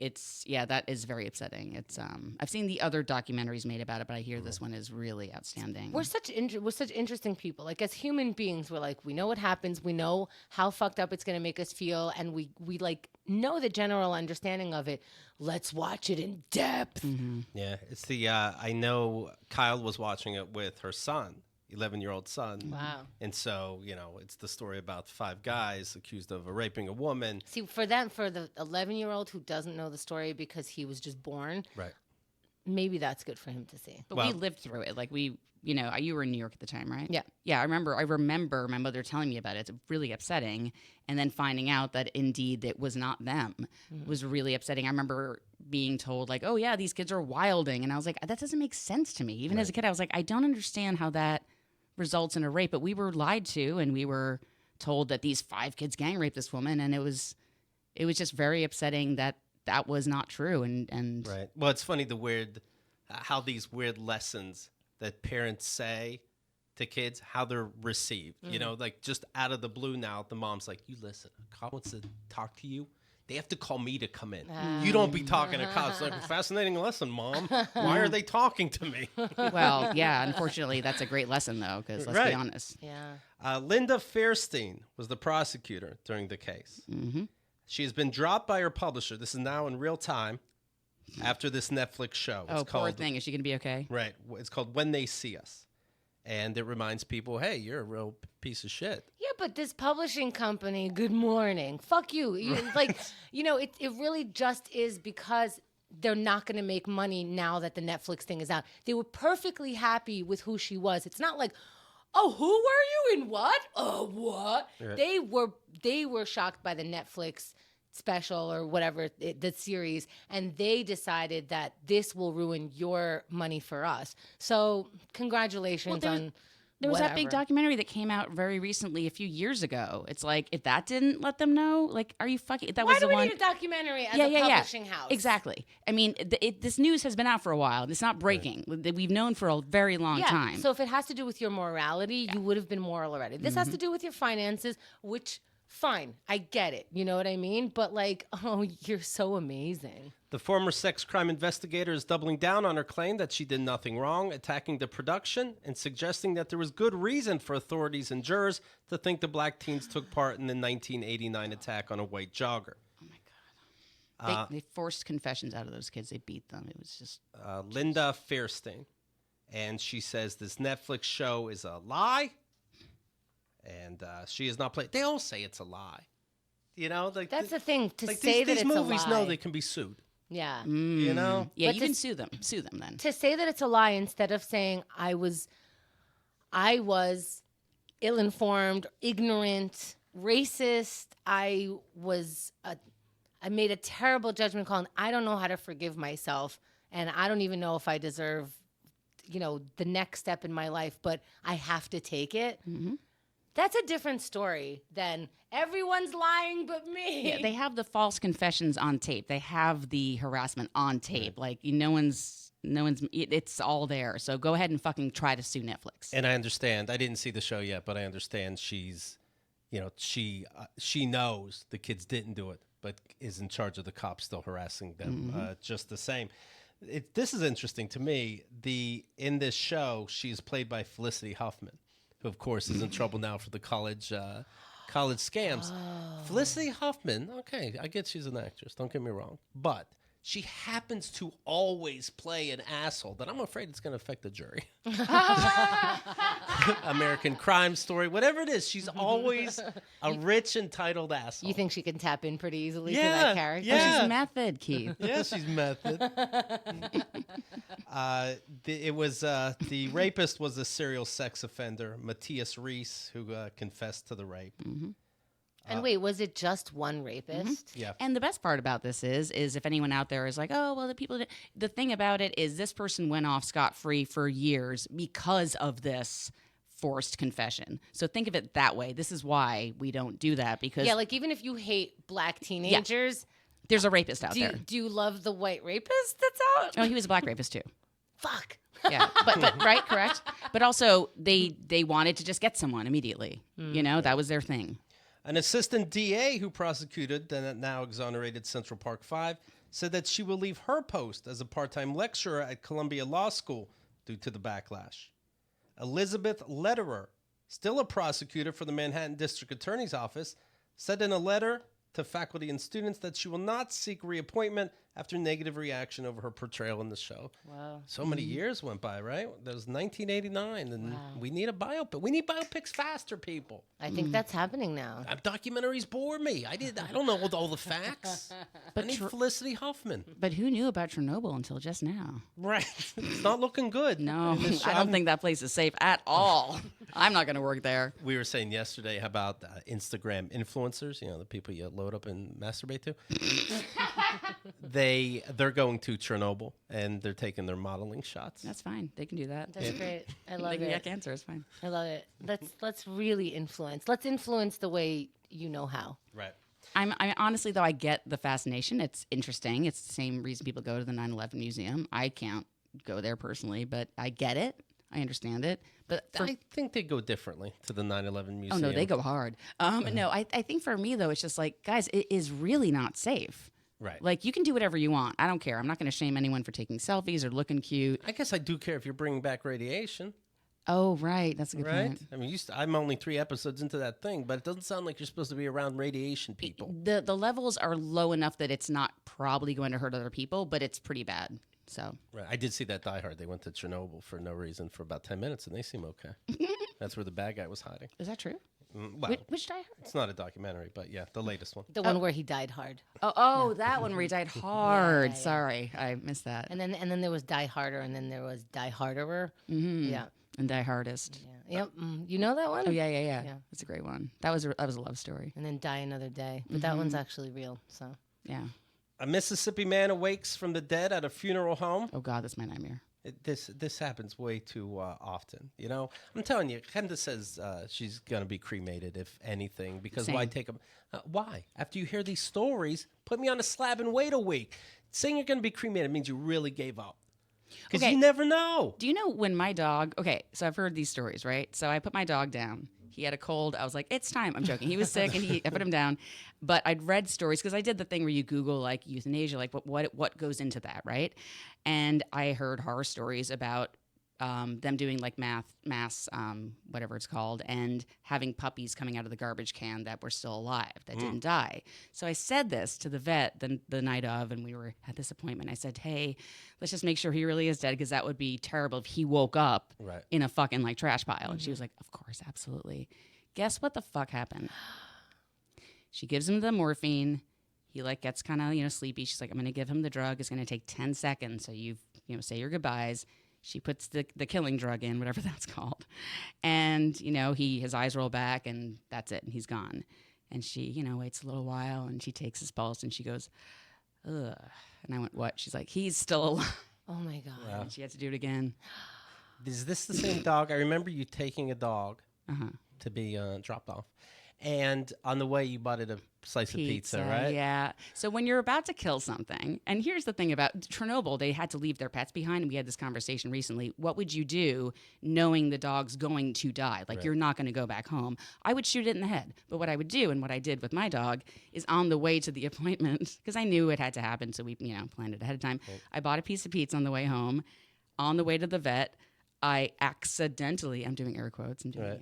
That is very upsetting. It's I've seen the other documentaries made about it, but I hear this one is really outstanding. We're such interesting people. Like, as human beings, we're like, we know what happens, we know how fucked up it's going to make us feel, and we like know the general understanding of it. Let's watch it in depth. Mm-hmm. Yeah, it's the I know Kyle was watching it with her son. 11-year-old son. Wow. And so, it's the story about 5 guys accused of raping a woman. See, for the 11-year-old who doesn't know the story because he was just born, right? Maybe that's good for him to see. But we lived through it. Like, you were in New York at the time, right? Yeah. Yeah, I remember my mother telling me about it. It's really upsetting. And then finding out that indeed it was not them was really upsetting. I remember being told, like, oh yeah, these kids are wilding. And I was like, that doesn't make sense to me. Even as a kid, I was like, I don't understand how that results in a rape. But we were lied to, and we were told that these 5 kids gang raped this woman. And it was just very upsetting that was not true. And right. Well, it's funny how these weird lessons that parents say to kids, how they're received. Like, just out of the blue now, the mom's like, you listen, a cop wants to talk to you. They have to call me to come in. You don't be talking to cops. Like, fascinating lesson, Mom. Why are they talking to me? Well, yeah, unfortunately, that's a great lesson, though, because let's be honest. Yeah. Linda Fairstein was the prosecutor during the case. Mm-hmm. She has been dropped by her publisher. This is now in real time after this Netflix show. Poor thing. Is she going to be okay? Right. It's called When They See Us. And it reminds people, hey, you're a real piece of shit. Yeah, but this publishing company, good morning. Fuck you. It really just is because they're not going to make money now that the Netflix thing is out. They were perfectly happy with who she was. It's not like, oh, who were you in what? Oh, what? Right. They were shocked by the Netflix special or whatever, the series, and they decided that this will ruin your money for us. So congratulations on there was whatever. That big documentary that came out very recently, a few years ago. It's like, if that didn't let them know, like, are you fucking? That Why was do the we one. need a documentary as a publishing house? Exactly. I mean, this news has been out for a while. It's not breaking. Right. We've known for a very long time. So if it has to do with your morality, you would have been moral already. This has to do with your finances, which, fine, I get it. You know what I mean? But like, oh, you're so amazing. The former sex crime investigator is doubling down on her claim that she did nothing wrong, attacking the production and suggesting that there was good reason for authorities and jurors to think the black teens took part in the 1989 attack on a white jogger. Oh my God. They forced confessions out of those kids. They beat them. It was just... Linda Fairstein. And she says this Netflix show is a lie. And she is not playing. They all say it's a lie. Like that's the thing, to like say that these it's a lie. These movies know they can be sued. Yeah. Yeah, But you can sue them. Sue them then. To say that it's a lie instead of saying I was ill-informed, ignorant, racist, I made a terrible judgment call, and I don't know how to forgive myself, and I don't even know if I deserve, the next step in my life, but I have to take it. Mm-hmm. That's a different story than everyone's lying but me. Yeah, they have the false confessions on tape. They have the harassment on tape. Right. Like, no one's, it's all there. So go ahead and fucking try to sue Netflix. And I understand. I didn't see the show yet, but I understand she's, she knows the kids didn't do it, but is in charge of the cops still harassing them just the same. This is interesting to me. In this show, she's played by Felicity Huffman, who, of course, is in trouble now for the college scams. Oh. Felicity Huffman, okay, I get she's an actress, don't get me wrong, but she happens to always play an asshole that I'm afraid it's going to affect the jury. American Crime Story, whatever it is, she's always a rich, entitled asshole. You think she can tap in pretty easily to Yeah, that character? yeah. Oh, she's method, Keith. Yeah, she's method. The rapist was a serial sex offender, Matthias Reese, who confessed to the rape. Mm-hmm. And wait, was it just one rapist? Yeah. And the best part about this is if anyone out there is like, oh, well, the thing about it is this person went off scot-free for years because of this forced confession. So think of it that way. This is why we don't do that, because Yeah, like even if you hate black teenagers, there's a rapist out there. do you love the white rapist that's out? Oh, he was a black rapist too. Fuck. Yeah, but right, correct. But also they wanted to just get someone immediately. You know, that was their thing. An assistant DA who prosecuted the now exonerated Central Park Five said that she will leave her post as a part-time lecturer at Columbia Law School due to the backlash. Elizabeth Lederer, still a prosecutor for the Manhattan District Attorney's Office, said in a letter to faculty and students that she will not seek reappointment after negative reaction over her portrayal in the show. Wow. So many years went by, right? That was 1989, and we need a biopic. We need biopics faster, people. I think that's happening now. Documentaries bore me. I don't know all the facts. I need Felicity Huffman. But who knew about Chernobyl until just now? Right. It's not looking good. No, I don't think that place is safe at all. I'm not going to work there. We were saying yesterday about Instagram influencers, the people you load up and masturbate to. They're going to Chernobyl, and they're taking their modeling shots. That's fine. They can do that. That's great. I love They can it. get cancer. It's fine. I love it. Let's really influence. Let's influence the way you know how. Right. I honestly, though, I get the fascination. It's interesting. It's the same reason people go to the 9/11 museum. I can't go there personally, but I get it. I understand it. But I think they go differently to the 9/11 museum. oh no, they go hard. No, I think for me though, it's just like, guys, it is really not safe. Right. Like, you can do whatever you want. I don't care. I'm not going to shame anyone for taking selfies or looking cute. I guess I do care if you're bringing back radiation. Oh, right. That's a good Right? point. I mean, I'm only 3 episodes into that thing, but it doesn't sound like you're supposed to be around radiation people. The levels are low enough that it's not probably going to hurt other people, but it's pretty bad. So Right. I did see that Die Hard. They went to Chernobyl for no reason for about 10 minutes, and they seem okay. That's where the bad guy was hiding. is that true? Well, Which Die Hard? it's not a documentary, but yeah, the latest one. The one where he died hard. Oh, that one where he died hard. Yeah. Sorry, I missed that. And then there was Die Harder, and then there was Die Harderer. Mm-hmm. Yeah. And Die Hardest. Yeah. Yep. You know that one? Oh yeah. Yeah. That's a great one. That was a love story. And then Die Another Day. But that one's actually real. So Yeah. A Mississippi man awakes from the dead at a funeral home. Oh God, that's my nightmare. This happens way too often. I'm telling you, Kenda says she's going to be cremated, if anything, because why Same. take them? Why? After you hear these stories, put me on a slab and wait a week. Saying you're going to be cremated means you really gave up. Because Okay. you never know. Do you know when my dog? Okay, so I've heard these stories, right? So I put my dog down. He had a cold. I was like, it's time. I'm joking. He was sick, and I put him down. But I'd read stories because I did the thing where you Google like euthanasia, like what goes into that, right? And I heard horror stories about them doing like mass, whatever it's called, and having puppies coming out of the garbage can that were still alive, that didn't die. So I said this to the vet the night of, and we were at this appointment. I said, hey, let's just make sure he really is dead, because that would be terrible if he woke up Right. in a fucking like trash pile. And she was like, of course, absolutely. Guess what the fuck happened? She gives him the morphine. He like gets kind of, sleepy. She's like, I'm going to give him the drug. It's going to take 10 seconds. So you say your goodbyes. She puts the killing drug in, whatever that's called. And, his eyes roll back, and that's it. And he's gone. And she, waits a little while, and she takes his pulse, and she goes, ugh. And I went, what? She's like, he's still alive. oh my God. Wow. And she had to do it again. Is this the same dog? I remember you taking a dog Uh-huh. to be dropped off. And on the way, you bought it a slice of pizza, right? Yeah. So when you're about to kill something, and here's the thing about Chernobyl, they had to leave their pets behind. And we had this conversation recently. What would you do knowing the dog's going to die? Like, you're not going to go back home. I would shoot it in the head. But what I would do, and what I did with my dog, is on the way to the appointment, because I knew it had to happen. So we, planned it ahead of time. Right. I bought a piece of pizza on the way home. On the way to the vet, I accidentally, I'm doing air quotes, I'm doing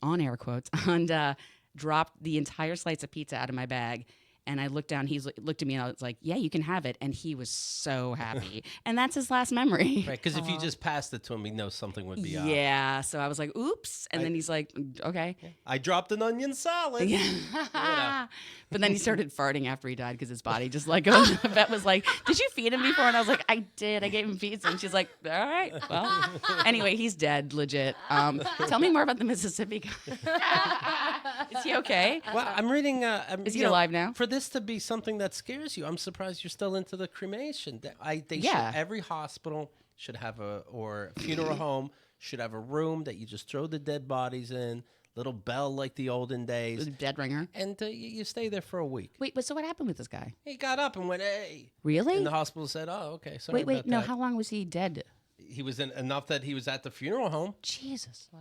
on air quotes, and dropped the entire slice of pizza out of my bag And I looked down, looked at me, and I was like, yeah, you can have it. And he was so happy. And that's his last memory. Right, because if you just passed it to him, he knows something would be off. Yeah. So I was like, oops. And then he's like, okay. I dropped an onion salad. Yeah. But then he started farting after he died because his body just let go. The vet was like, did you feed him before? And I was like, I did. I gave him pizza. And she's like, all right. Well, anyway, he's dead, legit. Tell me more about the Mississippi guy. Is he okay? Well, I'm reading. Is he alive now? For this to be something that scares you, I'm surprised you're still into the cremation. Every hospital should have or funeral home should have a room that you just throw the dead bodies in. Little bell like the olden days. Dead ringer. And you stay there for a week. Wait, but so what happened with this guy? He got up and went, hey. Really? And the hospital said, oh, okay, sorry Wait, about no, that. how long was he dead? He was enough that he was at the funeral home. Jesus. Wow.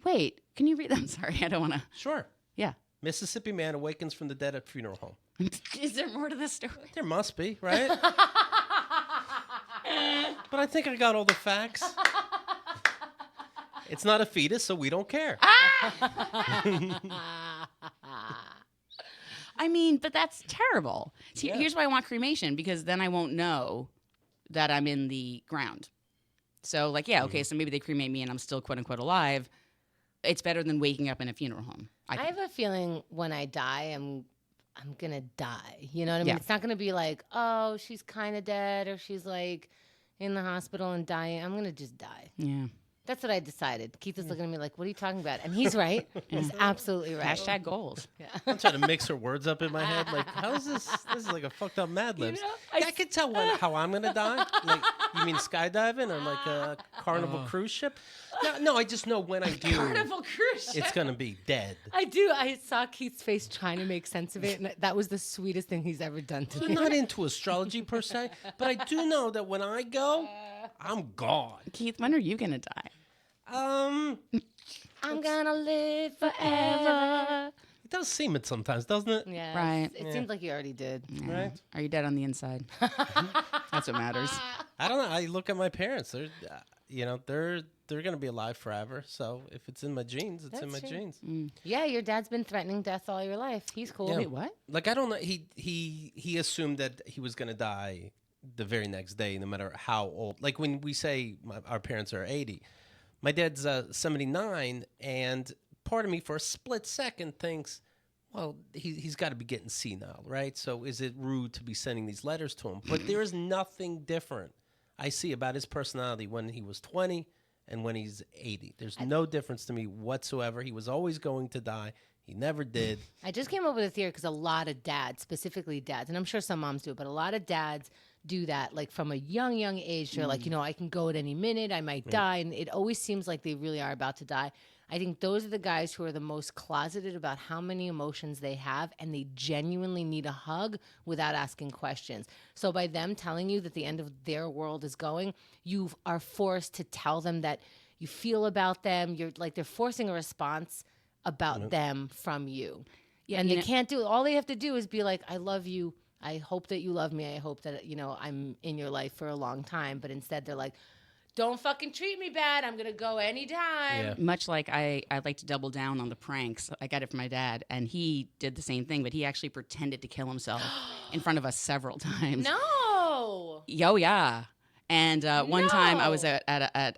Wait, can you read that? I'm sorry, I don't want to. Sure. Yeah. Mississippi man awakens from the dead at funeral home. Is there more to this story? There must be, right? But I think I got all the facts. It's not a fetus, so we don't care. I mean, but that's terrible. See, Yeah. here's why I want cremation, because then I won't know that I'm in the ground. So, like, yeah, okay, so maybe they cremate me and I'm still quote unquote alive. It's better than waking up in a funeral home. I have a feeling when I die, I'm gonna die. You know what I mean? Yeah. It's not gonna be like, oh, she's kind of dead, or she's like in the hospital and dying. I'm gonna just die. Yeah. That's what I decided. Keith is looking at me like, what are you talking about? And he's right. He's absolutely right. Hashtag goals. I'm trying to mix her words up in my head. Like, how is this? This is like a fucked up Mad Libs. know, I could tell how I'm gonna die. Like, you mean skydiving or like a Carnival cruise ship? No, I just know when I do. Carnival cruise ship. It's gonna be dead. I do. I saw Keith's face trying to make sense of it, and that was the sweetest thing he's ever done to I'm me. not into astrology per se, but I do know that when I go, I'm gone. Keith, when are you going to die? I'm gonna live forever. It does seem it sometimes, doesn't it? Yeah. Right. It seems like you already did. Right. Are you dead on the inside? That's what matters. I don't know. I look at my parents. They're, they're gonna be alive forever. So if it's in my genes, it's in my That's true. genes. Yeah, your dad's been threatening death all your life. He's cool. Yeah. Wait, what? Like I don't know. He assumed that he was gonna die the very next day, no matter how old. Like when we say our parents are 80, my dad's 79, and part of me for a split second thinks, well, he's got to be getting senile, right? So is it rude to be sending these letters to him? But there is nothing different I see about his personality when he was 20 and when he's 80. There's no difference to me whatsoever. He was always going to die. He never did. I just came up with a theory because a lot of dads, specifically dads, and I'm sure some moms do it, but a lot of dads do that, like from a young age. They're like, I can go at any minute, I might die, and it always seems like they really are about to die. I think those are the guys who are the most closeted about how many emotions they have, and they genuinely need a hug without asking questions. So by them telling you that the end of their world is going, you are forced to tell them that you feel about them. You're like, they're forcing a response about them from you. Yeah, and they can't do it. All they have to do is be like, I love you. I hope that you love me. I hope that, I'm in your life for a long time. But instead they're like, don't fucking treat me bad. I'm going to go anytime. Yeah. Much like I like to double down on the pranks. I got it from my dad, and he did the same thing, but he actually pretended to kill himself in front of us several times. No. Oh, yeah. And one time I was I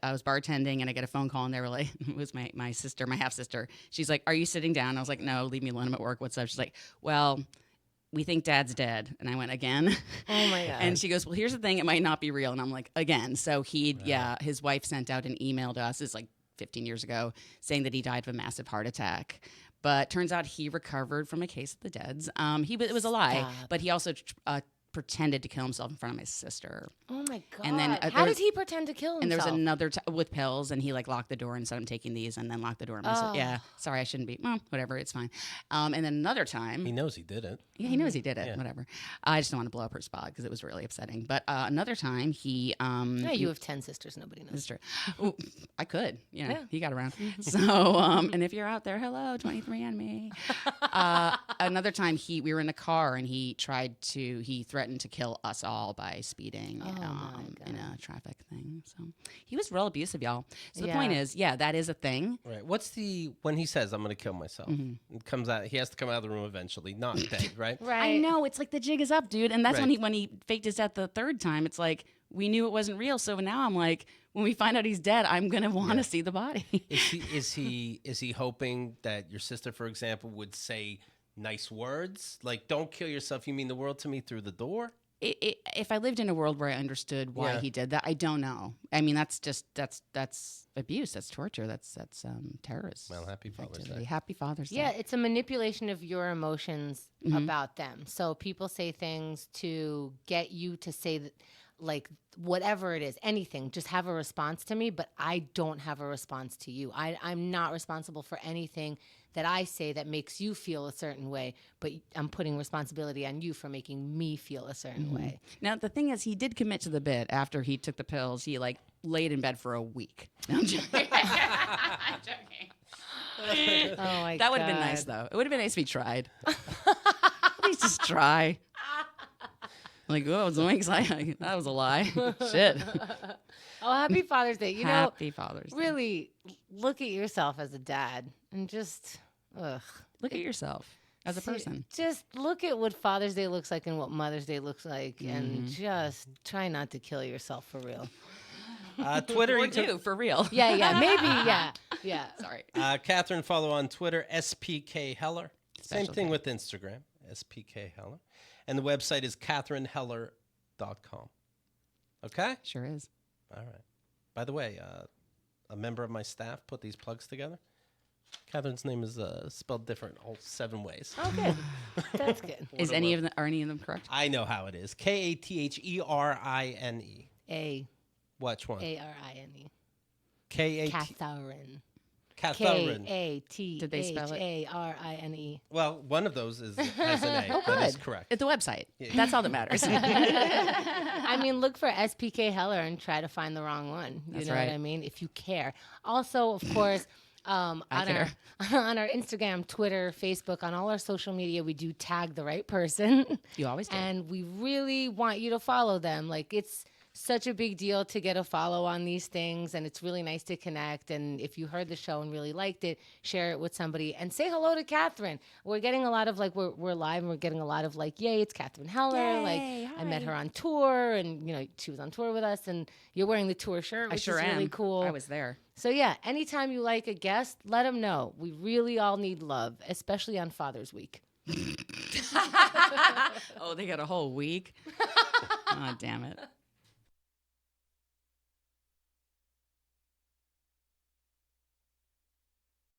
was bartending, and I get a phone call, and they were like, it was my sister, my half sister. She's like, "Are you sitting down?" I was like, "No, leave me alone. I'm at work. What's up?" She's like, "Well, we think Dad's dead." And I went, "Again?" Oh my God. And she goes, "Well, here's the thing. It might not be real." And I'm like, "Again." So his wife sent out an email to us. It's like 15 years ago, saying that he died of a massive heart attack. But turns out he recovered from a case of the deads. It was a lie, Stop. but he also pretended to kill himself in front of my sister. Oh my God. And then, how did he pretend to kill himself? And there was another with pills, and he locked the door and said, "I'm taking these," and then locked the door. And said, "Yeah, sorry, I shouldn't be." Well, whatever, it's fine. And then another time, He knows he did it. yeah, he knows he did it. Yeah. Whatever. I just don't want to blow up her spot because it was really upsetting. But another time, Yeah, you have 10 sisters. Nobody knows. That's true. Ooh, I could. Yeah. He got around. So, and if you're out there, hello, 23andMe. Another time, we were in a car, and he threatened to kill us all by speeding. Oh in a traffic thing. So he was real abusive, y'all. So the Yeah. point is, yeah, that is a thing. Right. When he says, I'm going to kill myself, it comes out, he has to come out of the room eventually, not dead, right? Right. I know, it's like the jig is up, dude. And that's Right. when he faked his death the third time. It's like, we knew it wasn't real. So now I'm like, when we find out he's dead, I'm going to want to see the body. Is he hoping that your sister, for example, would say nice words? Like, don't kill yourself. You mean the world to me through the door? If I lived in a world where I understood why he did that, I don't know. I mean, that's abuse. That's torture. That's terrorism. Well, happy Father's Day. Happy Father's Day. Yeah, it's a manipulation of your emotions about them. So people say things to get you to say that, like, whatever it is, anything, just have a response to me, but I don't have a response to you. I'm not responsible for anything that I say that makes you feel a certain way, but I'm putting responsibility on you for making me feel a certain way. Now, the thing is, he did commit to the bit after he took the pills. He, like, laid in bed for a week. No, I'm joking. I'm joking. Oh, my God. That would have been nice, though. It would have been nice if he tried. Please just try. Like, oh, Zoinks, that was a lie. Shit. Oh, happy Father's Day. You Happy Father's Day. really look at yourself as a dad and just, Look at yourself as a person. Just look at what Father's Day looks like and what Mother's Day looks like, and just try not to kill yourself for real. Twitter, Or you can, do, for real. Yeah, maybe, yeah. Sorry. Catherine, follow on Twitter, SPK Heller. Same Special thing K. with Instagram, SPK Heller. And the website is KatharineHeller.com. Okay? Sure is. All right. By the way, a member of my staff put these plugs together. Catherine's name is spelled different, all 7 ways. Oh, good. That's good. Are any of them correct? I know how it is. Katherine. Which one? Arine. Katharine. Catharine. Catharine. Did they spell it? Katharine. Well, one of those has an A. That is correct. At the website. That's all that matters. I mean, look for SPK Heller and try to find the wrong one. You That's know right. what I mean? If you care. Also, of course, on our Instagram, Twitter, Facebook, on all our social media, we do tag the right person. You always do. And we really want you to follow them. Like, it's such a big deal to get a follow on these things, and it's really nice to connect. And if you heard the show and really liked it, share it with somebody and say hello to Catherine. We're getting a lot of, like, we're live and we're getting a lot of, like, yay, it's Catherine Heller. Yay, like, I met her on tour, and, you know, she was on tour with us, and you're wearing the tour shirt, which is really cool. I was there. So yeah, anytime you like a guest, let them know. We really all need love, especially on Father's Week. Oh, they got a whole week? Oh, damn it.